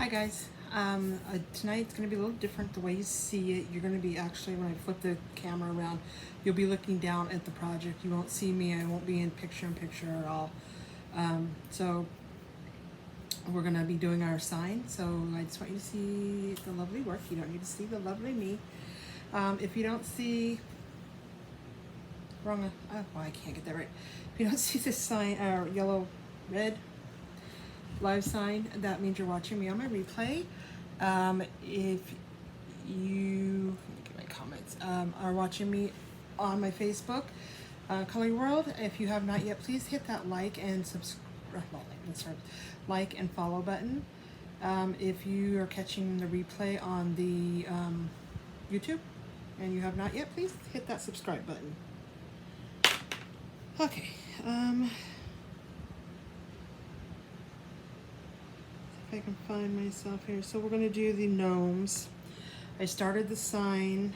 Hi guys. Tonight's going to be a little different the way you see it. You're going to be actually, when I flip the camera around, you'll be looking down at the project. You won't see me. I won't be in picture at all. So we're going to be doing our sign. So I just want you to see the lovely work. You don't need to see the lovely me. If you don't see, wrong, oh, I can't get that right. If you don't see this sign, yellow, red, live sign, that means you're watching me on my replay. If you, let me get my comments, are watching me on my Facebook, Color World, if you have not yet, please hit that like and like and follow button. If you are catching the replay on the YouTube and you have not yet, please hit that subscribe button. Okay. I can find myself here. So we're going to do the gnomes. I started the sign.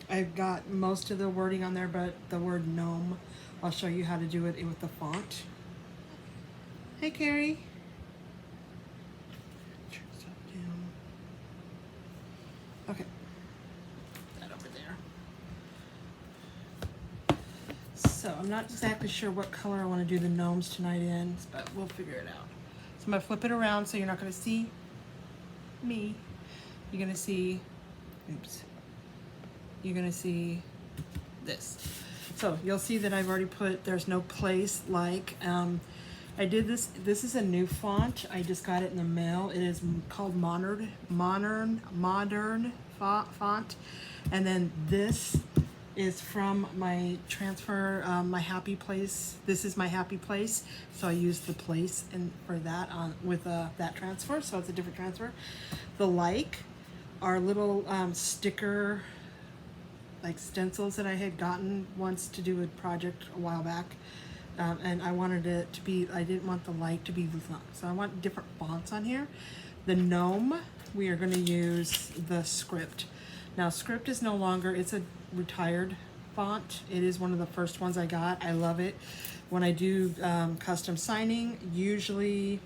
I've got most of the wording on there, but the word gnome, I'll show you how to do it with the font. Hey, Carrie. Turn stuff down. Okay. That over there. So I'm not exactly sure what color I want to do the gnomes tonight in, but we'll figure it out. I'm going to flip it around so you're not going to see me. You're going to see, oops, you're going to see this. So you'll see that I've already put, there's no place like, I did this is a new font. I just got it in the mail. It is called modern font. And then this is from my transfer, my happy place. This is my happy place, so I used the place and for that on with that transfer, so it's a different transfer. The like are little sticker like stencils that I had gotten once to do a project a while back, and I wanted it to be, I didn't want the like to be so I want different fonts on here. The gnome, we are going to use the script. Now script is no longer, it's a retired font. It is one of the first ones I got. I love it. When I do custom signing, usually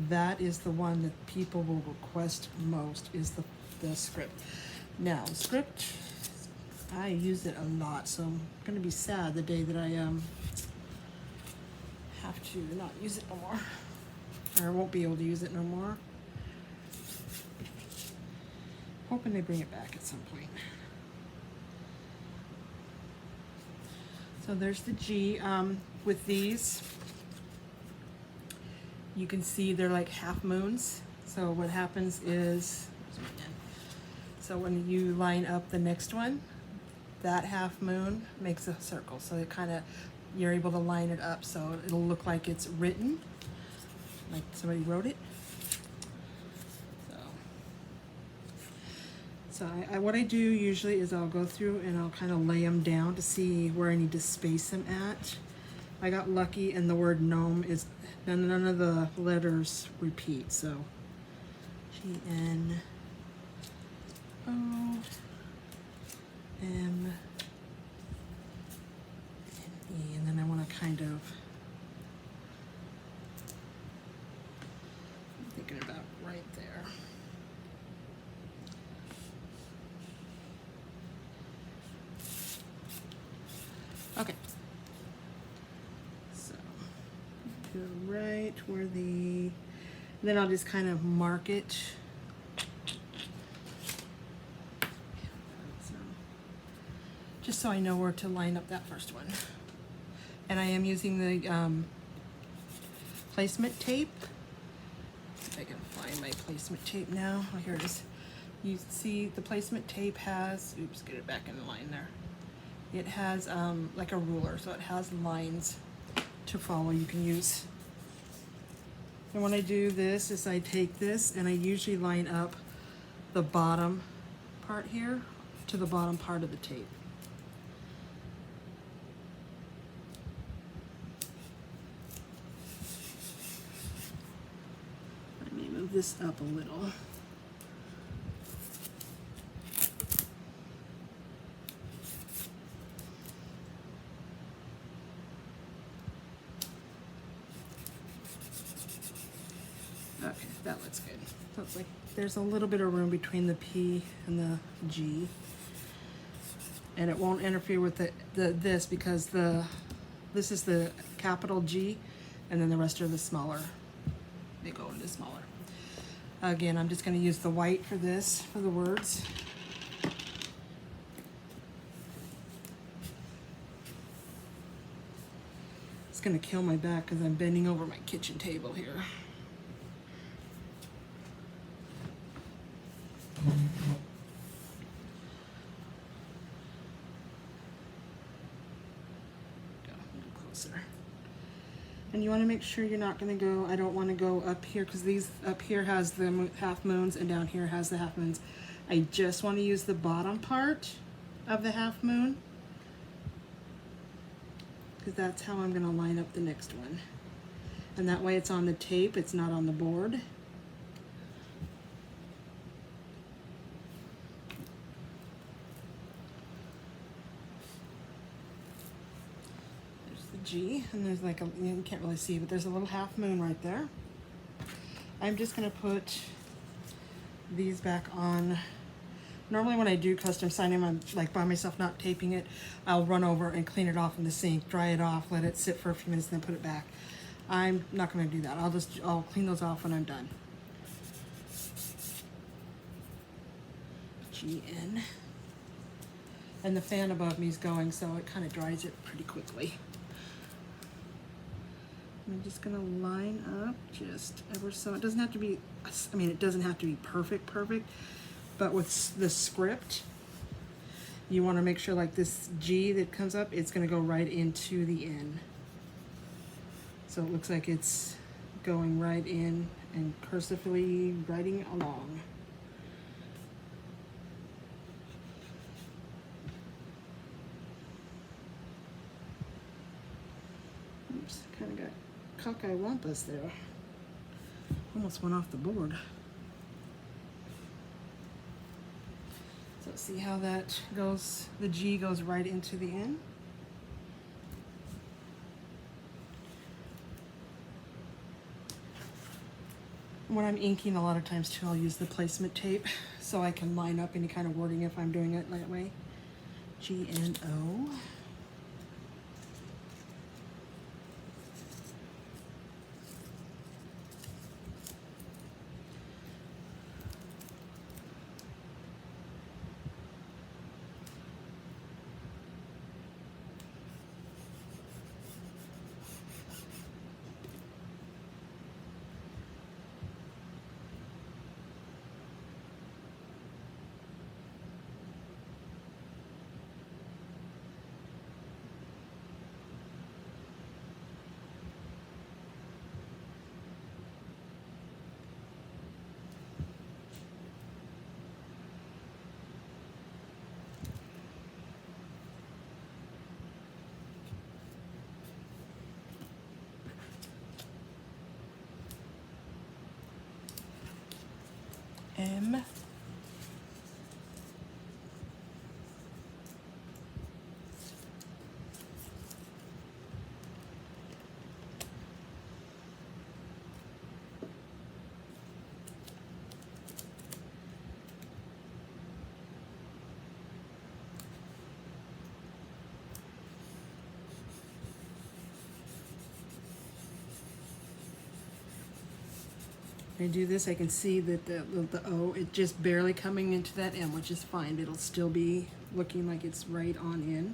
that is the one that people will request most, is the script. Now script, I use it a lot, so I'm gonna be sad the day that I have to not use it no more, or I won't be able to use it no more. Hoping they bring it back at some point. So there's the G. With these, you can see they're like half moons. So what happens is, so when you line up the next one, that half moon makes a circle. So it kind of, you're able to line it up so it'll look like it's written, like somebody wrote it. So what I do usually is I'll go through and I'll kind of lay them down to see where I need to space them at. I got lucky and the word gnome is, none of the letters repeat, so G-N-O-M-E, and then I want to kind of, I'm thinking about right there. Okay, so go right where the, then I'll just kind of mark it. So, just so I know where to line up that first one. And I am using the placement tape. If I can find my placement tape now. Oh, here it is. You see the placement tape has, oops, get it back in line there. It has like a ruler, so it has lines to follow you can use. And when I do this is I take this and I usually line up the bottom part here to the bottom part of the tape. Let me move this up a little. That looks good. So it's like there's a little bit of room between the P and the G. And it won't interfere with this because this is the capital G, and then the rest are the smaller. They go into smaller. Again, I'm just going to use the white for this, for the words. It's going to kill my back because I'm bending over my kitchen table here. And you want to make sure you're not going to go, I don't want to go up here because these up here has the half moons and down here has the half moons. I just want to use the bottom part of the half moon because that's how I'm going to line up the next one. And that way it's on the tape, it's not on the board. G, and there's like a, you can't really see, but there's a little half moon right there. I'm just going to put these back on. Normally when I do custom signing, I'm like by myself not taping it, I'll run over and clean it off in the sink, dry it off, let it sit for a few minutes, and then put it back. I'm not going to do that. I'll clean those off when I'm done. GN. And the fan above me is going, so it kind of dries it pretty quickly. I'm just gonna line up just ever so. It doesn't have to be, I mean, it doesn't have to be perfect, but with the script, you want to make sure like this G that comes up, it's gonna go right into the N. So it looks like it's going right in and cursively writing along. Oops, kind of got cockeye wampus there. Almost went off the board. So see how that goes, the G goes right into the N. When I'm inking, a lot of times too, I'll use the placement tape so I can line up any kind of wording if I'm doing it that way. G and O. M. I do this, I can see that the O, it's just barely coming into that M, which is fine. It'll still be looking like it's right on in.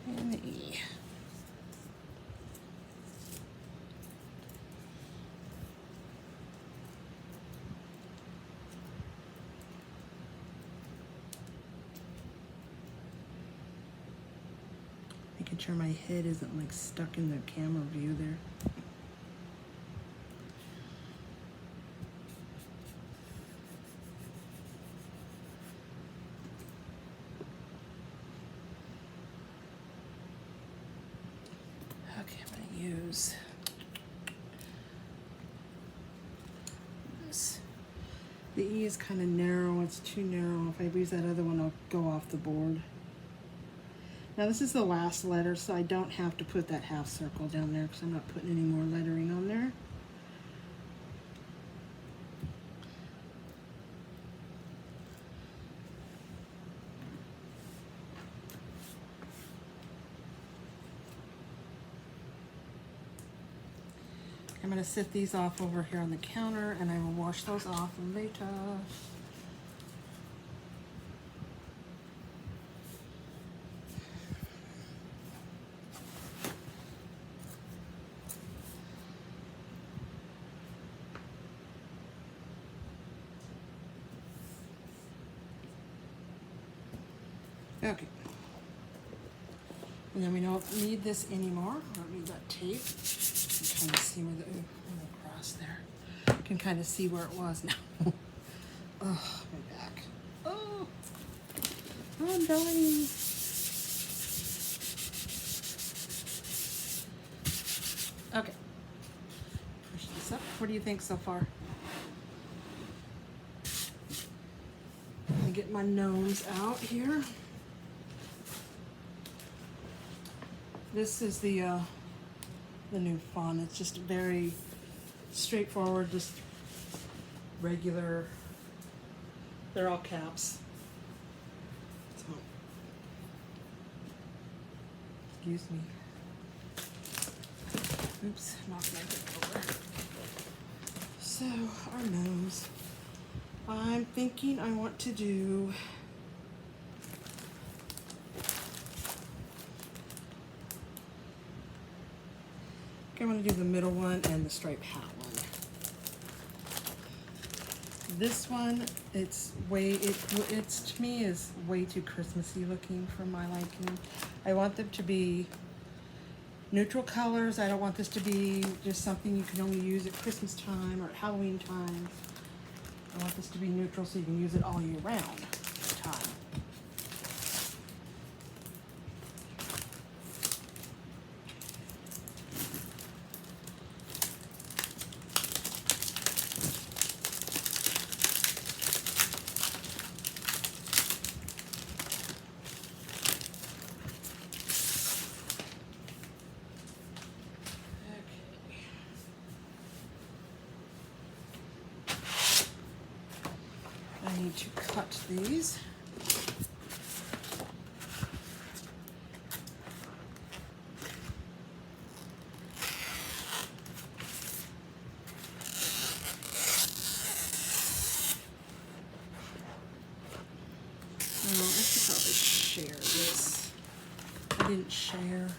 And E. Making sure my head isn't like stuck in the camera view there. use this. The E is kind of narrow, it's too narrow. If I use that other one, I'll go off the board. Now this is the last letter, so I don't have to put that half circle down there because I'm not putting any more lettering on there. I'm going to set these off over here on the counter, and I will wash those off later. Okay. And then we don't need this anymore. I don't need that tape. You can kind of see where the cross there. You can kind of see where it was now. Oh, my back. Oh, I'm dying. Okay. Push this up. What do you think so far? Let me get my gnomes out here. This is the new font. It's just very straightforward, just regular. They're all caps. So, excuse me. Oops, knocked my thing over. So, our nose. I'm thinking I want to do I'm going to do the middle one and the striped hat one. This one, it's to me is way too Christmassy looking for my liking. I want them to be neutral colors. I don't want this to be just something you can only use at Christmas time or at Halloween time. I want this to be neutral so you can use it all year round time. I need to cut these. Oh, I should probably share this. I didn't share.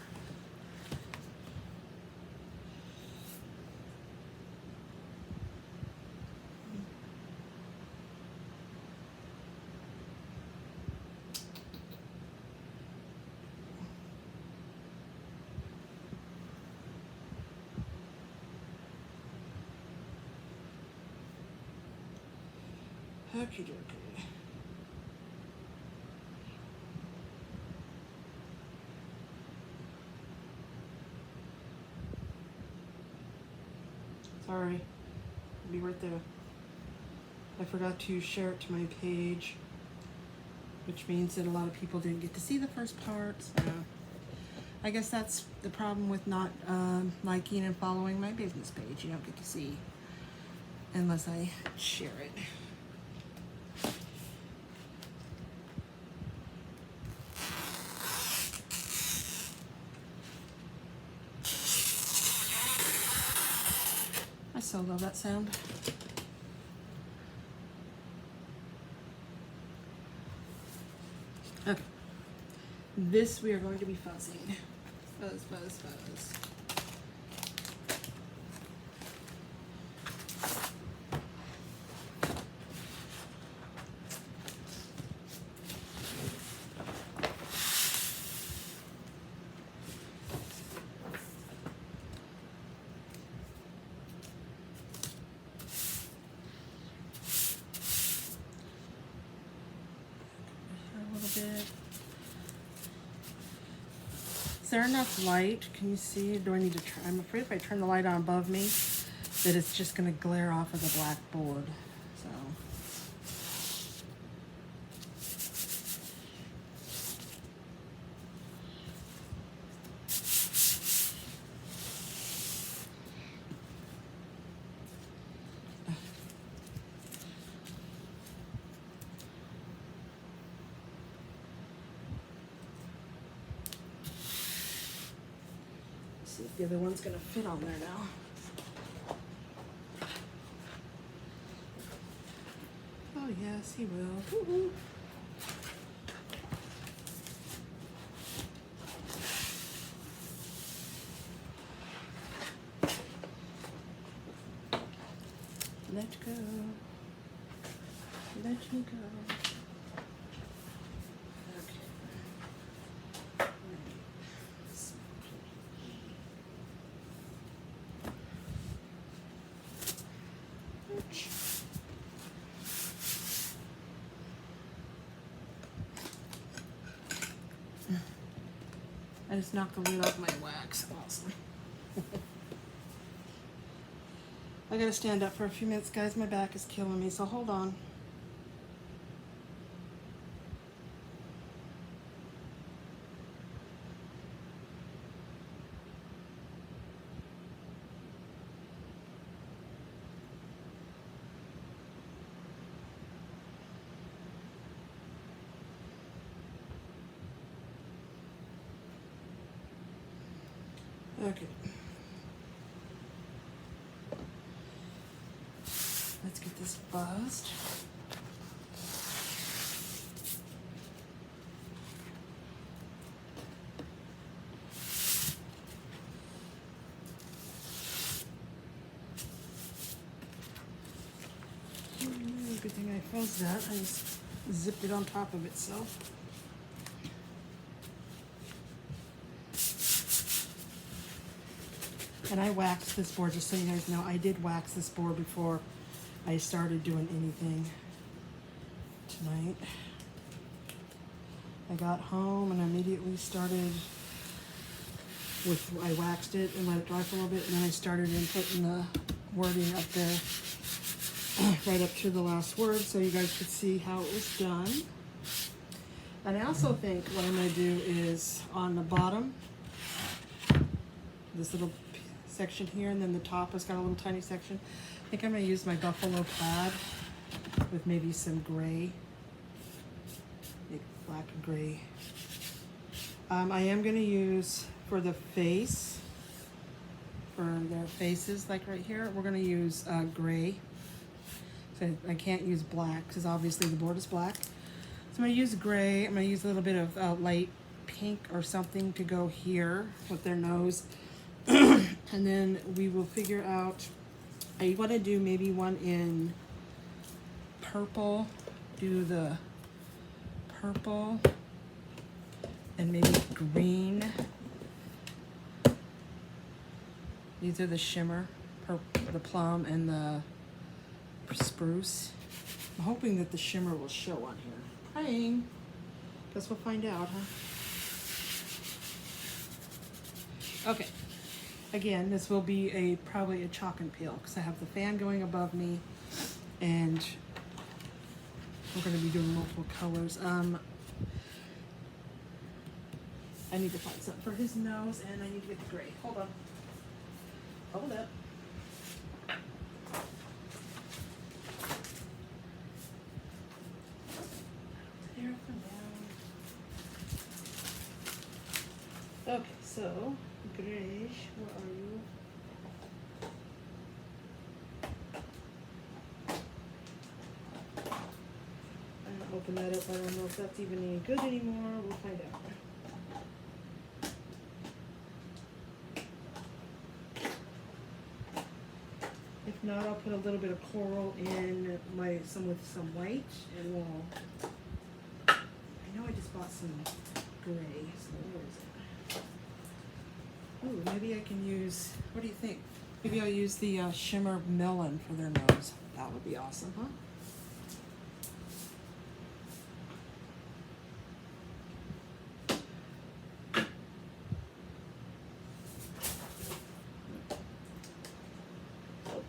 Okie dokie. Sorry, I'll be right there. I forgot to share it to my page, which means that a lot of people didn't get to see the first part. So I guess that's the problem with not liking and following my business page. You don't get to see unless I share it. I so love that sound. Okay. This we are going to be fuzzing. Fuzz, fuzz, fuzz. there enough light? Can you see? Do I need to turn? I'm afraid if I turn the light on above me, that it's just going to glare off of the blackboard. So. See if the other one's going to fit on there now. Oh yes, he will. Woo-hoo. Let go. Let me go. Okay. Ouch. I just knocked the lid off my wax. Awesome. I gotta stand up for a few minutes, guys. My back is killing me, so hold on. Okay. Let's get this buzzed. Good thing I froze that. I just zipped it on top of itself. And I waxed this board, just so you guys know. I did wax this board before I started doing anything tonight. I got home and immediately started with, I waxed it and let it dry for a little bit, and then I started putting the wording up there, right up to the last word, so you guys could see how it was done. And I also think what I'm going to do is on the bottom, this little section here, and then the top has got a little tiny section. I think I'm going to use my buffalo plaid with maybe some gray, like black and gray. I am going to use for the face, for their faces, like right here, we're going to use gray. So I can't use black because obviously the board is black. So I'm going to use gray. I'm going to use a little bit of light pink or something to go here with their nose. And then we will figure out, I want to do maybe one in purple, do the purple and maybe green. These are the shimmer, the plum and the spruce. I'm hoping that the shimmer will show on here. Praying. Guess we'll find out, huh? Okay. Again, this will be probably a chalk and peel because I have the fan going above me, and we're going to be doing multiple colors. I need to find something for his nose, and I need to get the gray. Hold on. Hold up. Okay, so grayish, where are you? I'm gonna open that up. I don't know if that's even any good anymore. We'll find out. If not, I'll put a little bit of coral in with some white, and we'll. I know I just bought some gray. So where is it? Ooh, maybe I can use, what do you think? Maybe I'll use the shimmer melon for their nose. That would be awesome, huh?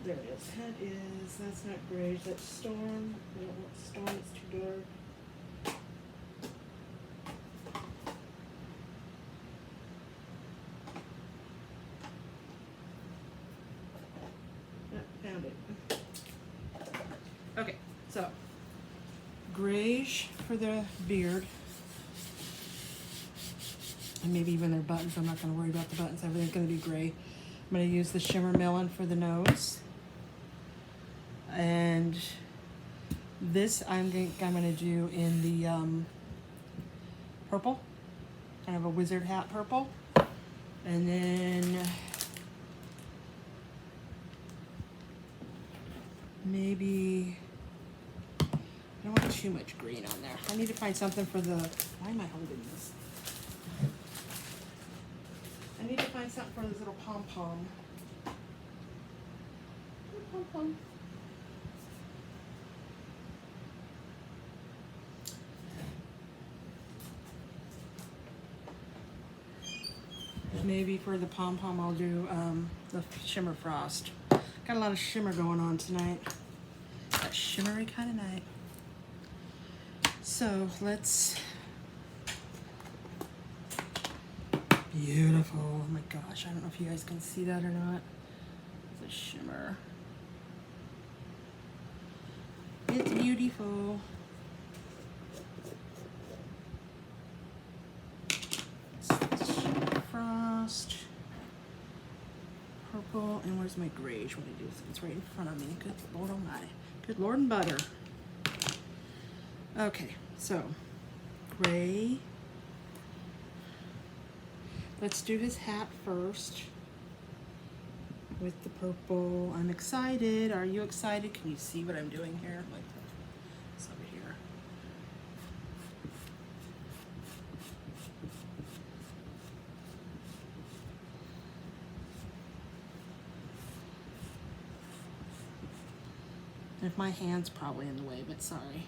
there it is. Head is, that's not grayish, that's storm. We don't want storm, it's too dark. Found it. Okay, so grayish for the beard. And maybe even their buttons. I'm not going to worry about the buttons. Everything's going to be gray. I'm going to use the Shimmer Melon for the nose. And this I'm going to do in the purple. Kind of a wizard hat purple. And then maybe, I don't want too much green on there. I need to find something for the, why am I holding this? I need to find something for this little pom-pom. Pom-pom. Maybe for the pom-pom I'll do the Shimmer Frost. Got a lot of shimmer going on tonight. A shimmery kind of night. So let's, beautiful. Oh my gosh, I don't know if you guys can see that or not. It's a shimmer. It's beautiful. Shimmer Frost. Purple, and where's my grayish? What do I do? It's right in front of me. Good Lord Almighty. Good Lord and butter. Okay, so gray. Let's do his hat first with the purple. I'm excited. Are you excited? Can you see what I'm doing here? Like, it's over here. If my hand's probably in the way, but sorry.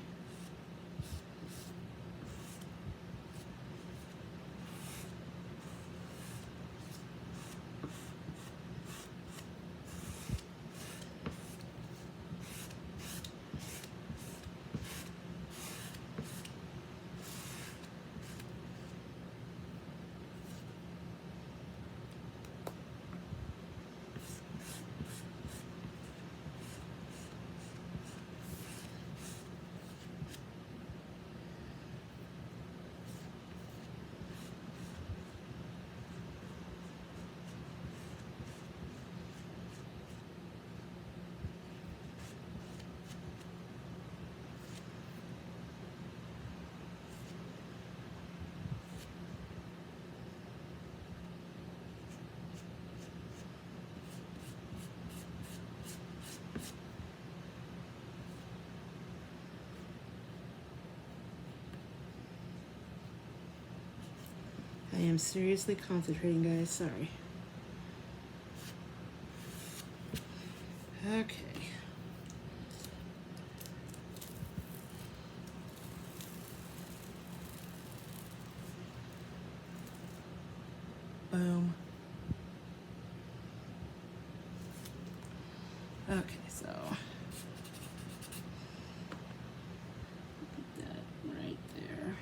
I am seriously concentrating, guys. Sorry. Okay. Boom. Okay, so put that right there.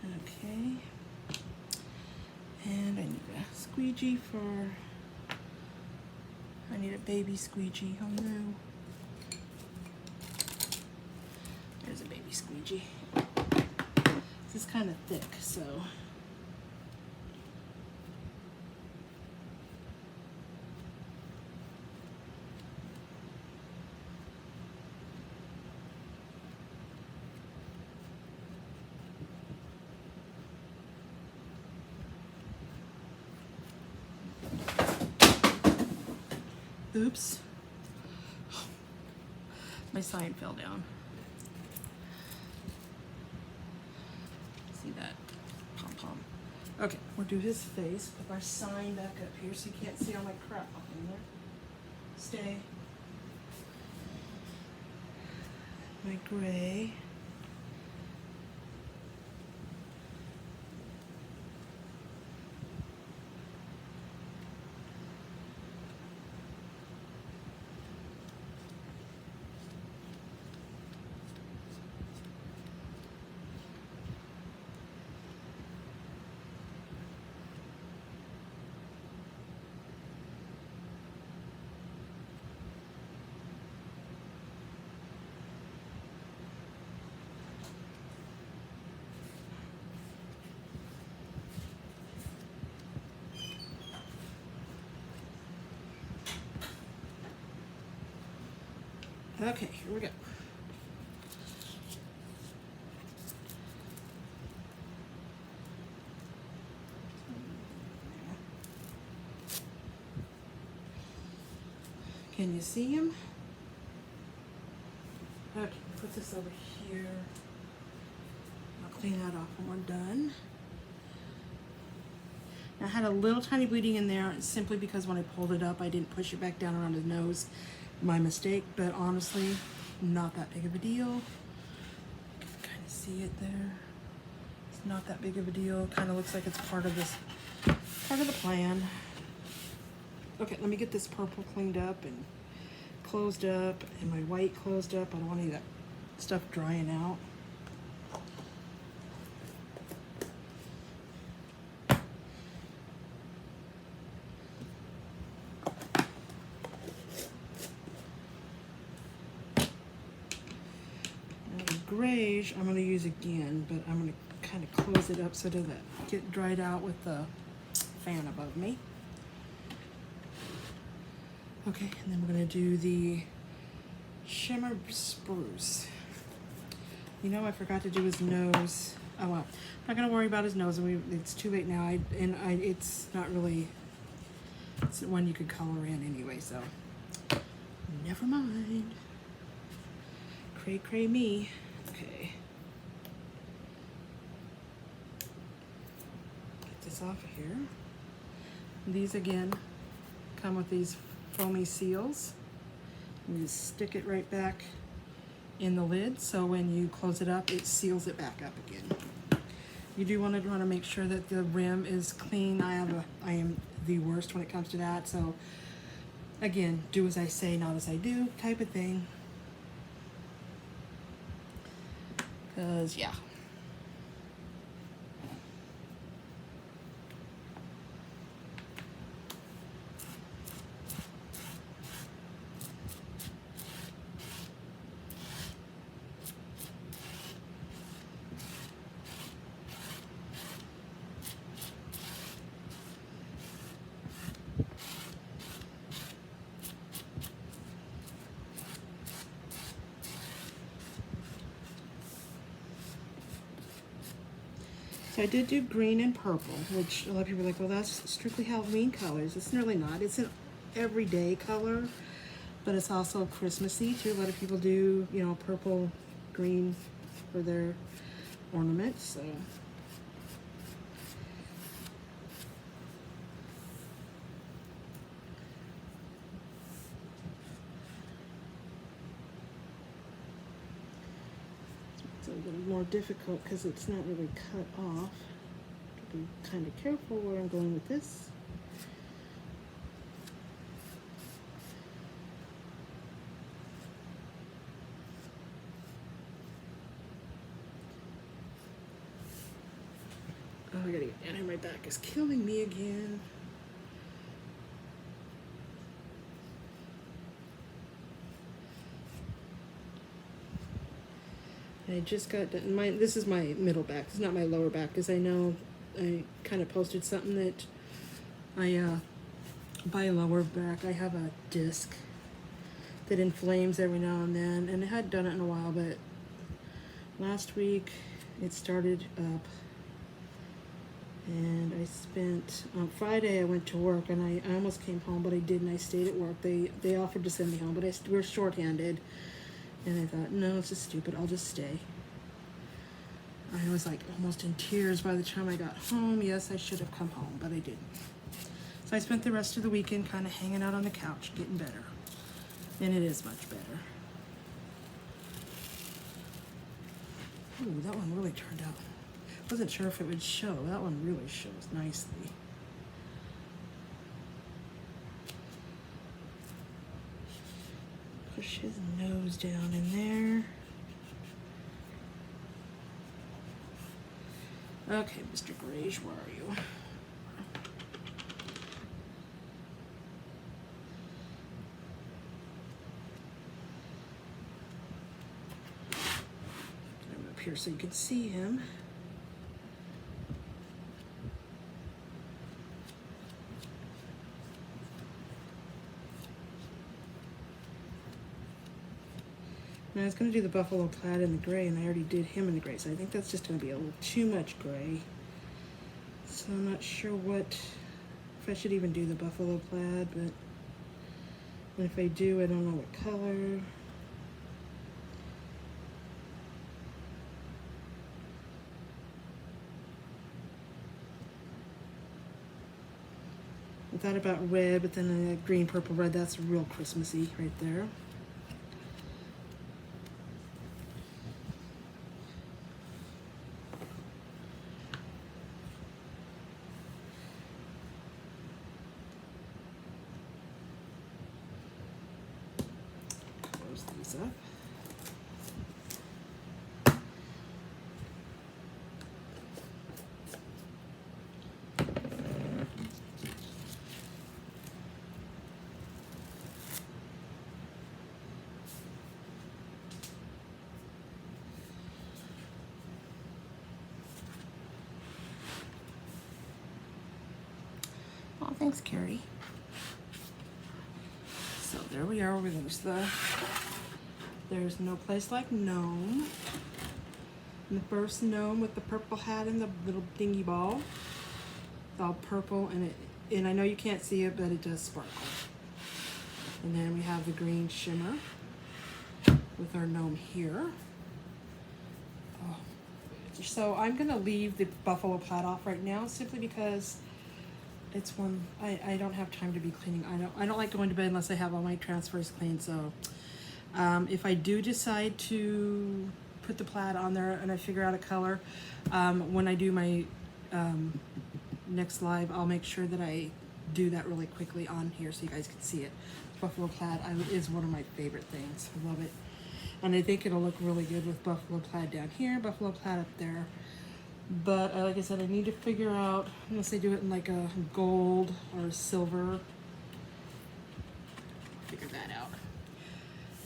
Okay. And I need a squeegee for, I need a baby squeegee. Oh no. There's a baby squeegee. This is kind of thick, so. Oops. My sign fell down. See that? Pom-pom. Okay, we'll do his face. Put our sign back up here so you can't see all my crap up in there. Stay. My gray. Okay, here we go. Can you see him? Okay, put this over here. I'll clean that off when we're done. I had a little tiny bleeding in there simply because when I pulled it up, I didn't push it back down around his nose. My mistake, but honestly, not that big of a deal. You can kind of see it there. It's not that big of a deal. Kind of looks like it's part of the plan. Okay, let me get this purple cleaned up and closed up, and my white closed up. I don't want any of that stuff drying out. Grayish I'm going to use again, but I'm going to kind of close it up so it doesn't get dried out with the fan above me. Okay, and then we're going to do the shimmer spruce. You know, I forgot to do his nose. Oh well, I'm not going to worry about his nose. It's too late now. It's not really. It's one you could color in anyway, so never mind. Cray cray me. Okay. Get this off of here. These again come with these foamy seals. You just stick it right back in the lid, so when you close it up, it seals it back up again. You do want to make sure that the rim is clean. I am the worst when it comes to that. So again, do as I say, not as I do, type of thing. Because, yeah. So I did do green and purple, which a lot of people are like, well, that's strictly Halloween colors. It's really not. It's an everyday color, but it's also Christmassy too. A lot of people do, you know, purple, green for their ornaments. So. It's a little more difficult because it's not really cut off. Be kind of careful where I'm going with this. Oh, I gotta get down here. My back is killing me again. I just got done. This is my middle back. This is not my lower back, because I know I kind of posted something that I by lower back I have a disc that inflames every now and then, and I hadn't done it in a while, but last week it started up, and I spent on Friday I went to work, and I almost came home, but I didn't. I stayed at work. They offered to send me home, but we're shorthanded. And I thought, no, it's just stupid. I'll just stay. I was like almost in tears by the time I got home. Yes, I should have come home, but I didn't. So I spent the rest of the weekend kind of hanging out on the couch, getting better. And it is much better. Ooh, that one really turned out. Wasn't sure if it would show. That one really shows nicely. Push his nose down in there. Okay, Mr. Grayish, where are you? Get him up here so you can see him. Now I was going to do the buffalo plaid in the gray, and I already did him in the gray, so I think that's just going to be a little too much gray. So I'm not sure if I should even do the buffalo plaid, but if I do, I don't know what color. I thought about red, but then green, purple, red, that's real Christmassy right there. Close these up. Oh, thanks, Carrie. So there we are. There's No Place Like Gnome. And the first gnome with the purple hat and the little dingy ball. It's all purple, and I know you can't see it, but it does sparkle. And then we have the green shimmer with our gnome here. Oh. So I'm gonna leave the buffalo plaid off right now, simply because it's one I don't have time to be cleaning. I don't like going to bed unless I have all my transfers clean. So if I do decide to put the plaid on there and I figure out a color, when I do my next live, I'll make sure that I do that really quickly on here so you guys can see it. Buffalo plaid is one of my favorite things. I love it, and I think it'll look really good with buffalo plaid down here, buffalo plaid up there. But like I said, I need to figure out, unless they do it in like a gold or a silver, figure that out.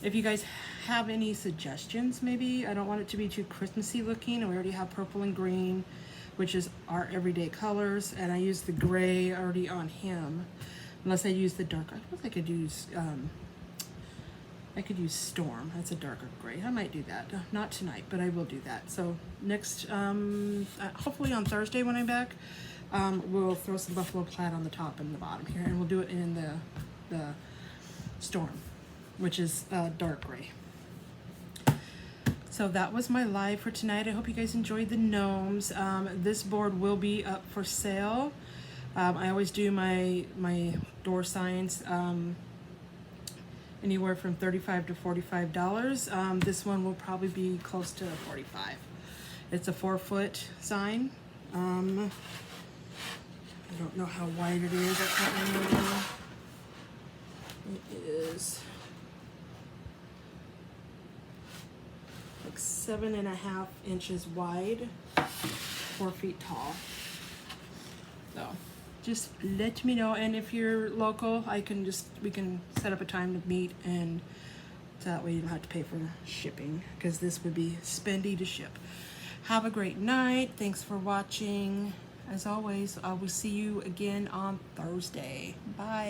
If you guys have any suggestions, maybe, I don't want it to be too Christmassy looking, and we already have purple and green, which is our everyday colors, and I use the gray already on him, unless I use the dark. I suppose I could use Storm. That's a darker gray. I might do that. Not tonight, but I will do that. So next, hopefully on Thursday when I'm back, we'll throw some buffalo plaid on the top and the bottom here, and we'll do it in the Storm, which is dark gray. So that was my live for tonight. I hope you guys enjoyed the gnomes. This board will be up for sale. I always do my door signs anywhere from $35 to $45. This one will probably be close to $45. It's a 4-foot sign. I don't know how wide it is. I can't remember. It is like 7.5 inches wide, 4 feet tall. So just let me know, and if you're local, we can set up a time to meet, and so that way you don't have to pay for shipping, because this would be spendy to ship. Have a great night. Thanks for watching. As always, I will see you again on Thursday. Bye.